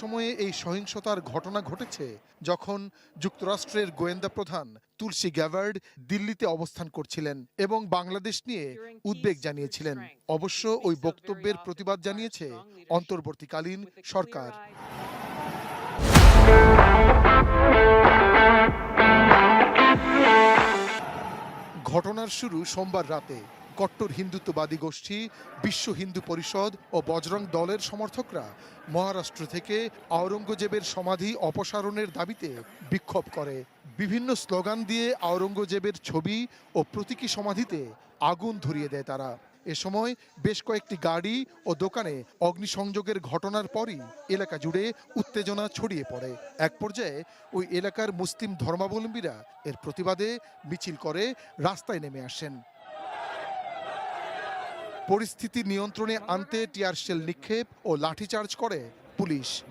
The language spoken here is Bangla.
সময়ে এই সহিংসতার ঘটনা ঘটেছে যখন যুক্তরাষ্ট্রের গোয়েন্দা প্রধান তুলসী গ্যাবার্ড দিল্লিতে অবস্থান করছিলেন এবং বাংলাদেশ নিয়ে উদ্বেগ জানিয়েছিলেন। অবশ্য ওই বক্তব্যের প্রতিবাদ জানিয়েছে অন্তর্বর্তীকালীন সরকার। ঘটনার শুরু সোমবার রাতে। কট্টর হিন্দুত্ববাদী গোষ্ঠী বিশ্ব হিন্দু পরিষদ ও বজরং দলের সমর্থকরা মহারাষ্ট্র থেকে আওরঙ্গজেবের সমাধি অপসারণের দাবিতে বিক্ষোভ করে। বিভিন্ন স্লোগান দিয়ে আওরঙ্গজেবের ছবি ও প্রতীকী সমাধিতে আগুন ধরিয়ে দেয় তারা। এ সময় বেশ কয়েকটি গাড়ি ও দোকানে অগ্নিসংযোগের ঘটনার পরই এলাকা জুড়ে উত্তেজনা ছড়িয়ে পড়ে। এক পর্যায়ে ওই এলাকার মুসলিম ধর্মাবলম্বীরা এর প্রতিবাদে মিছিল করে রাস্তায় নেমে আসেন। পরিস্থিতি নিয়ন্ত্রণে আনতে টিয়ার শেল নিক্ষেপ ও লাঠিচার্জ করে পুলিশ।